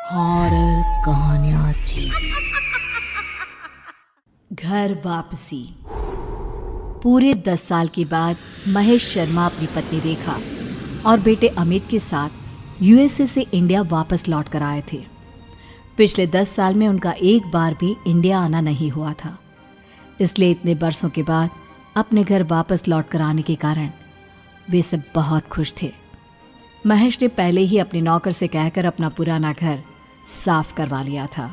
Horror कहानियां थी। घर वापसी। पूरे 10 साल के बाद महेश शर्मा अपनी पत्नी रेखा और बेटे अमित के साथ यूएसए से इंडिया वापस लौट कर आए थे। पिछले 10 साल में उनका एक बार भी इंडिया आना नहीं हुआ था, इसलिए इतने बरसों के बाद अपने घर वापस लौट कर आने के कारण वे सब बहुत खुश थे। महेश ने पहले ही अपने नौकर से कहकर अपना पुराना घर साफ करवा लिया था।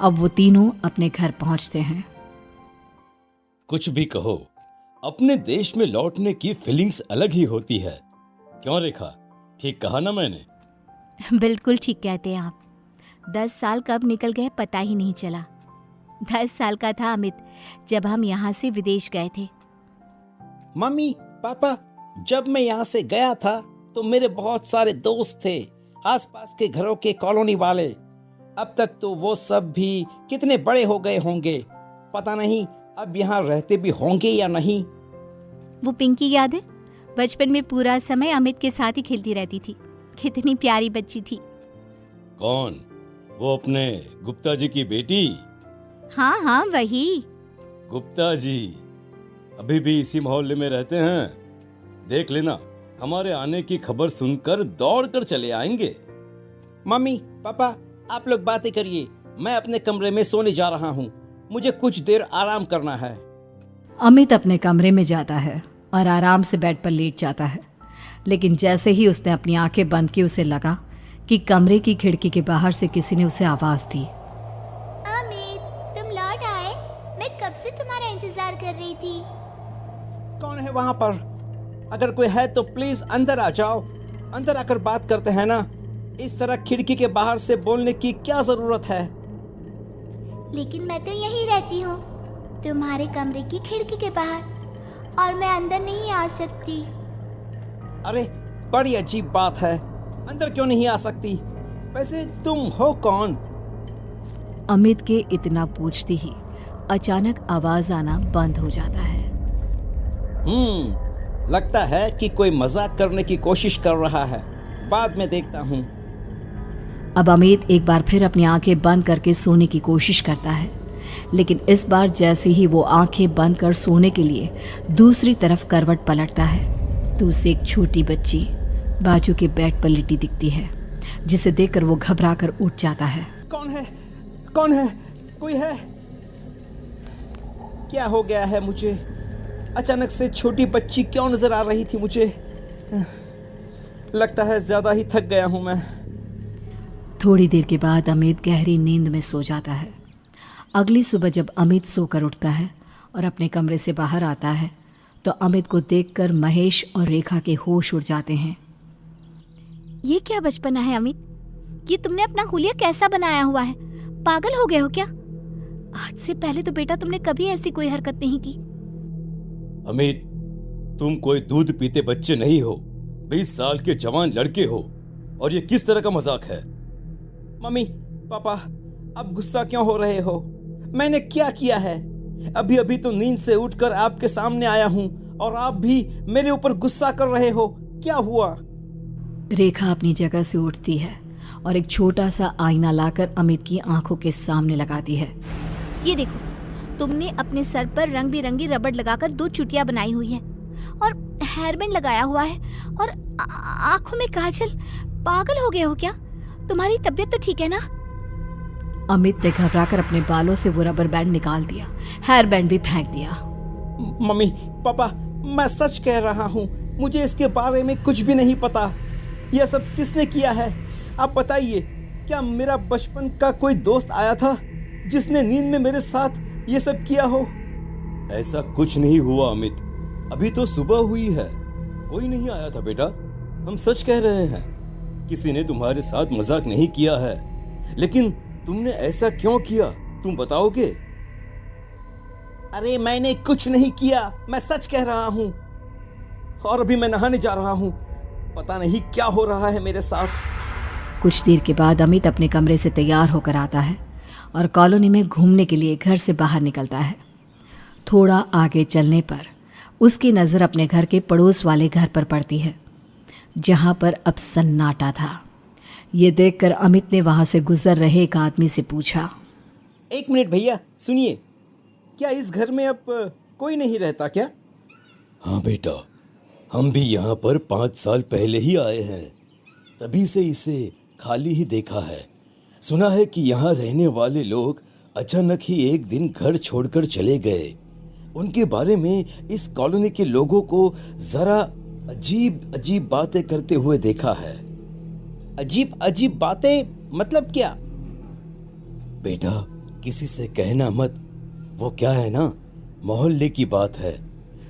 अब वो तीनों अपने घर पहुंचते हैं। कुछ भी कहो, अपने देश में लौटने की फीलिंग्स अलग ही होती है। क्यों रेखा, ठीक कहा ना मैंने? बिल्कुल ठीक कहते हैं आप। 10 साल कब निकल गए पता ही नहीं चला। 10 साल का था अमित जब हम यहाँ से विदेश गए थे। मम्मी पापा, जब मैं यहाँ से गया था तो मेरे बहुत सारे दोस्त थे, आसपास के घरों के कॉलोनी वाले। अब तक तो वो सब भी कितने बड़े हो गए होंगे, पता नहीं अब यहाँ रहते भी होंगे या नहीं। वो पिंकी याद है? बचपन में पूरा समय अमित के साथ ही खेलती रहती थी। कितनी प्यारी बच्ची थी। कौन? वो अपने गुप्ता जी की बेटी? हाँ हाँ वही। गुप्ता जी अभी भी इसी मोहल्ले में रहते हैं। देख लेना, हमारे आने की खबर सुनकर दौड़ कर चले आएंगे। मम्मी पापा, आप लोग बातें करिए, मैं अपने कमरे में सोने जा रहा हूँ। मुझे कुछ देर आराम करना है। अमित अपने कमरे में जाता है और आराम से बेड पर लेट जाता है, लेकिन जैसे ही उसने अपनी आंखें बंद की उसे लगा कि कमरे की खिड़की के बाहर से किसी ने उसे आवाज दी। अमित, तुम लौट आए? मैं कब से तुम्हारा इंतजार कर रही थी। कौन है वहाँ पर? अगर कोई है तो प्लीज अंदर आ जाओ। अंदर आकर बात करते हैं ना। इस तरह खिड़की के बाहर से बोलने की क्या जरूरत है? लेकिन मैं तो यहीं रहती हूँ, तुम्हारे कमरे की खिड़की के बाहर, और मैं अंदर नहीं आ सकती। अरे बड़ी अजीब बात है, अंदर क्यों नहीं आ सकती? वैसे तुम हो कौन? अमित के इतना पूछते ही अचानक आवाज आना बंद हो जाता है। लगता है कि कोई मजाक करने की कोशिश कर रहा है। बाद में देखता हूँ। अब अमित एक बार फिर अपनी आंखें बंद करके सोने की कोशिश करता है, लेकिन इस बार जैसे ही वो आंखें बंद कर सोने के लिए दूसरी तरफ करवट पलटता है तो उसे एक छोटी बच्ची बाजू के बेड पर लेटी दिखती है, जिसे देखकर वो घबरा कर उठ जाता है। कौन है? कौन है? कोई है? क्या हो गया है मुझे? अचानक से छोटी बच्ची क्यों नजर आ रही थी मुझे? लगता है ज्यादा ही थक गया हूं मैं। थोड़ी देर के बाद अमित गहरी नींद में सो जाता है। अगली सुबह जब अमित सोकर उठता है और अपने कमरे से बाहर आता है तो अमित को देखकर महेश और रेखा के होश उड़ जाते हैं। ये क्या बचपना है अमित? ये तुमने अपना हुलिया कैसा बनाया हुआ है? पागल हो गए हो क्या? आज से पहले तो बेटा तुमने कभी ऐसी कोई हरकत नहीं की। अमित, तुम कोई दूध पीते बच्चे नहीं हो, 20 साल के जवान लड़के हो, और ये किस तरह का मजाक है? मम्मी पापा, अब गुस्सा क्यों हो रहे हो? मैंने क्या किया है? अभी अभी तो नींद से उठकर आपके सामने आया हूँ और आप भी मेरे ऊपर गुस्सा कर रहे हो। क्या हुआ? रेखा अपनी जगह से उठती है और एक छोटा सा आईना लाकर अमित की आंखों के सामने लगाती है। ये देखो, तुमने अपने सर पर रंग बिरंगी रबड़ लगाकर 2 चुटियां बनाई हुई हैं और हेयरबैंड लगाया हुआ है और आंखों में काजल। पागल हो गए हो क्या? तुम्हारी तबीयत तो ठीक है ना? अमित ने घबराकर अपने बालों से वो रबर बैंड निकाल दिया, हेयर बैंड भी फेंक दिया। मम्मी पापा, मैं सच कह रहा हूँ, मुझे इसके बारे में कुछ भी नहीं पता। यह सब किसने किया है? आप बताइए, क्या मेरा बचपन का कोई दोस्त आया था जिसने नींद में मेरे साथ ये सब किया हो? ऐसा कुछ नहीं हुआ अमित, अभी तो सुबह हुई है। कोई नहीं आया था बेटा, हम सच कह रहे हैं। किसी ने तुम्हारे साथ मजाक नहीं किया है, लेकिन तुमने ऐसा क्यों किया, तुम बताओगे? अरे मैंने कुछ नहीं किया, मैं सच कह रहा हूँ। और अभी मैं नहाने जा रहा हूँ। पता नहीं क्या हो रहा है मेरे साथ। कुछ देर के बाद अमित अपने कमरे से तैयार होकर आता है और कॉलोनी में घूमने के लिए घर से बाहर निकलता है। थोड़ा आगे चलने पर उसकी नज़र अपने घर के पड़ोस वाले घर पर पड़ती है, जहाँ पर अब सन्नाटा था। ये देखकर अमित ने वहां से गुजर रहे एक आदमी से पूछा। एक मिनट भैया, सुनिए, क्या इस घर में अब कोई नहीं रहता क्या? हाँ बेटा, हम भी यहाँ पर 5 साल पहले ही आए हैं, तभी से इसे खाली ही देखा है। सुना है कि यहाँ रहने वाले लोग अचानक ही एक दिन घर छोड़कर चले गए। उनके बारे में इस कॉलोनी के लोगों को जरा अजीब अजीब बातें करते हुए देखा है। अजीब अजीब बातें मतलब क्या? बेटा, किसी से कहना मत, वो क्या है ना, मोहल्ले की बात है।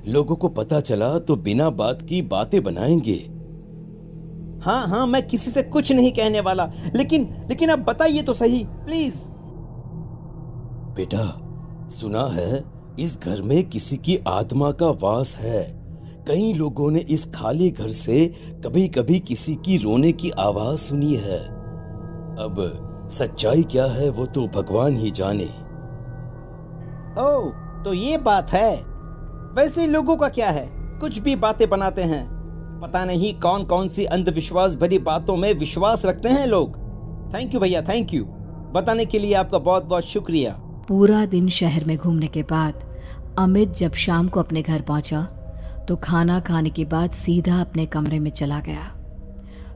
लोगों को पता चला तो बिना बात की बातें बनाएंगे। हाँ हाँ, मैं किसी से कुछ नहीं कहने वाला, लेकिन आप बताइए तो सही प्लीज। बेटा, सुना है इस घर में किसी की आत्मा का वास है। कई लोगों ने इस खाली घर से कभी कभी किसी की रोने की आवाज सुनी है। अब सच्चाई क्या है वो तो भगवान ही जाने। ओह, तो ये बात है। वैसे लोगों का क्या है, कुछ भी बातें बनाते हैं। पता नहीं कौन कौन सी अंधविश्वास भरी बातों में विश्वास रखते हैं लोग। थैंक यू भैया, थैंक यू। बताने के लिए आपका बहुत बहुत शुक्रिया। पूरा दिन शहर में घूमने के बाद अमित जब शाम को अपने घर पहुंचा तो खाना खाने के बाद सीधा अपने कमरे में चला गया।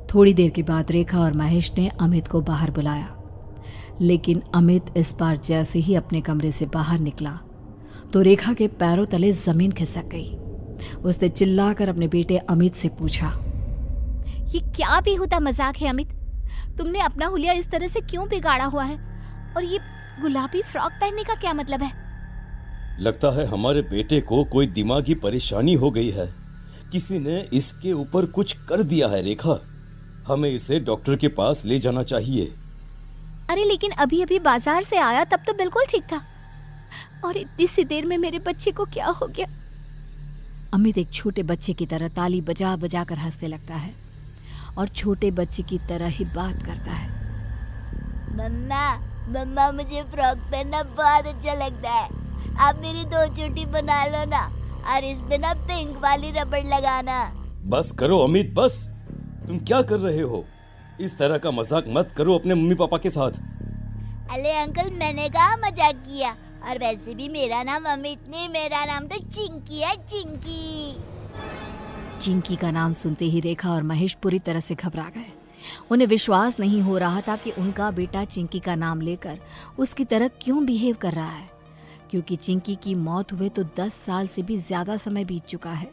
थोड़ी देर के बाद रेखा और महेश ने अमित को बाहर बुलाया, लेकिन अमित इस बार जैसे ही अपने कमरे से बाहर निकला तो रेखा के पैरों तले जमीन खिसक गई। उसने चिल्लाकर अपने बेटे अमित से पूछा, ये क्या भी होता मजाक है अमित? तुमने अपना हुलिया इस तरह से क्यों बिगाड़ा हुआ है? और ये गुलाबी फ्रॉक पहनने का क्या मतलब है? लगता है हमारे बेटे को कोई दिमागी परेशानी हो गई है। किसी ने इसके ऊपर कुछ कर दिया है रेखा। हमें इसे डॉक्टर के पास ले जाना चाहिए। अरे लेकिन अभी अभी बाजार से आया तब तो बिल्कुल ठीक था, और इतनी सी देर में मेरे बच्चे को क्या हो गया? अमित एक छोटे बच्चे की तरह ताली बजा बजा कर हंसने लगता है और छोटे बच्चे की तरह ही बात करता है। मम्मा मुझे फ्रॉक पहनना बहुत अच्छा लगता है। आप मेरी 2 चोटी बना लो ना, और इस पे ना पिंक वाली रबड़ लगाना। बस करो अमित, बस। तुम क्या कर रहे हो? इस तरह का मजाक मत करो अपने मम्मी पापा के साथ। अरे अंकल, मैंने कहा मजाक किया, और वैसे भी मेरा नाम अमित नहीं, मेरा नाम तो चिंकी है, चिंकी। चिंकी का नाम सुनते ही रेखा और महेश पूरी तरह से घबरा गए। उन्हें विश्वास नहीं हो रहा था कि उनका बेटा चिंकी का नाम लेकर उसकी तरह क्यों बिहेव कर रहा है, क्योंकि चिंकी की मौत हुए तो 10 साल से भी ज्यादा समय बीत चुका है।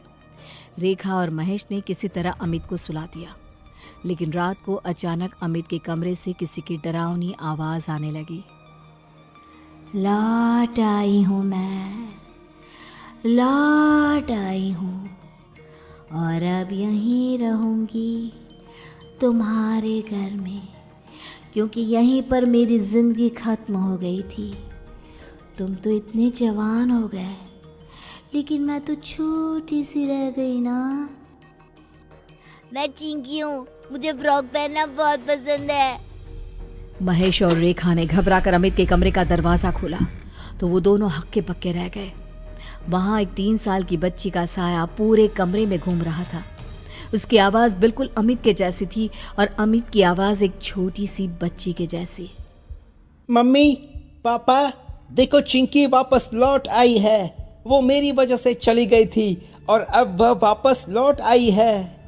रेखा और महेश ने किसी तरह अमित को सुला दिया, लेकिन रात को अचानक अमित के कमरे से किसी की डरावनी आवाज आने लगी। लौट आई हूँ मैं, लौट आई हूँ, और अब यहीं रहूंगी तुम्हारे घर में, क्योंकि यहीं पर मेरी जिंदगी खत्म हो गई थी। तुम तो इतने जवान हो गए, लेकिन मैं तो छोटी सी रह गई ना। मैं चिंकी हूँ, मुझे फ्रॉक पहनना बहुत पसंद है। महेश और रेखा ने घबराकर अमित के कमरे का दरवाजा खोला तो वो दोनों हक्के पक्के रह गए। वहां एक 3 साल की बच्ची का साया पूरे कमरे में घूम रहा था। उसकी आवाज बिल्कुल अमित के जैसी थी और अमित की आवाज एक छोटी सी बच्ची के जैसी। मम्मी पापा, देखो चिंकी वापस लौट आई है। वो मेरी वजह से चली गई थी और अब वह वापस लौट आई है।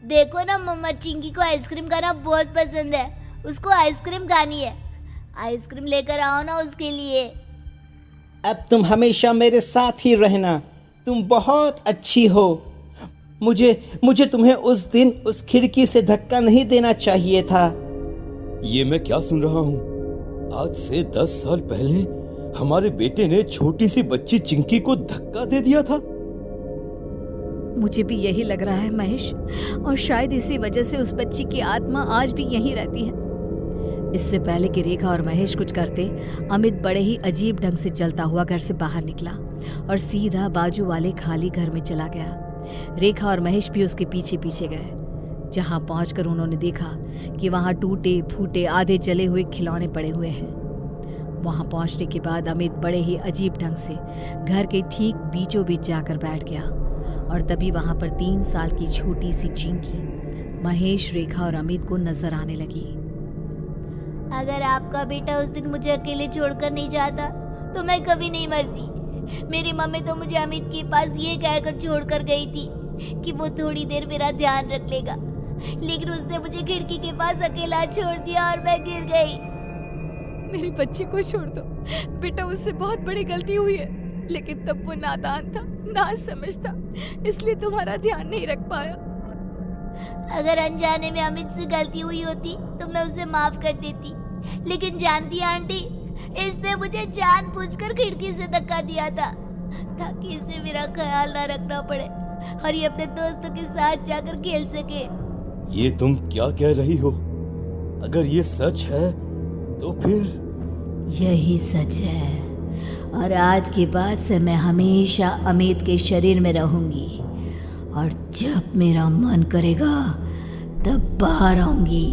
देखो ना मम्मा, चिंकी को आइसक्रीम खाना बहुत पसंद है, उसको आइसक्रीम खानी है। आइसक्रीम लेकर आओ ना उसके लिए। अब तुम हमेशा मेरे साथ ही रहना, तुम बहुत अच्छी हो। मुझे तुम्हें उस दिन उस खिड़की से धक्का नहीं देना चाहिए था। ये मैं क्या सुन रहा हूँ? आज से 10 साल पहले हमारे बेटे ने छोटी सी बच्ची चिंकी को धक्का दे दिया था। मुझे भी यही लग रहा है महेश, और शायद इसी वजह से उस बच्ची की आत्मा आज भी यहीं रहती है। इससे पहले कि रेखा और महेश कुछ करते, अमित बड़े ही अजीब ढंग से चलता हुआ घर से बाहर निकला और सीधा बाजू वाले खाली घर में चला गया। रेखा और महेश भी उसके पीछे पीछे गए। जहां पहुंचकर उन्होंने देखा कि वहां टूटे फूटे आधे जले हुए खिलौने पड़े हुए हैं। वहां पहुंचने के बाद अमित बड़े ही अजीब ढंग से घर के ठीक बीचों बीच जाकर बैठ गया, और तभी वहां पर 3 साल की छोटी सी चिंकी महेश, रेखा और अमित को नजर आने लगी। अगर आपका बेटा उस दिन मुझे अकेले छोड़कर नहीं जाता तो मैं कभी नहीं मरती। मेरी मम्मी तो मुझे अमित के पास ये कहकर छोड़कर गई थी कि वो थोड़ी देर मेरा ध्यान रख लेगा, लेकिन उसने मुझे खिड़की के पास अकेला छोड़ दिया और मैं गिर गई। मेरे बच्चे को छोड़ दो बेटा, उससे बहुत बड़ी गलती हुई है, लेकिन तब वो नादान था, ना समझता, इसलिए तुम्हारा ध्यान नहीं रख पाया। अगर अनजाने में अमित से गलती हुई होती तो मैं उसे माफ कर देती, लेकिन जानती आंटी, इसने मुझे जानबूझकर खिड़की से धक्का दिया था ताकि इसे मेरा ख्याल ना रखना पड़े और ये अपने दोस्तों के साथ जाकर खेल सके। ये तुम क्या कह रही हो? अगर ये सच है तो फिर यही सच है, और आज के बाद से मैं हमेशा अमित के शरीर में रहूंगी, और जब मेरा मन करेगा तब बाहर आऊंगी।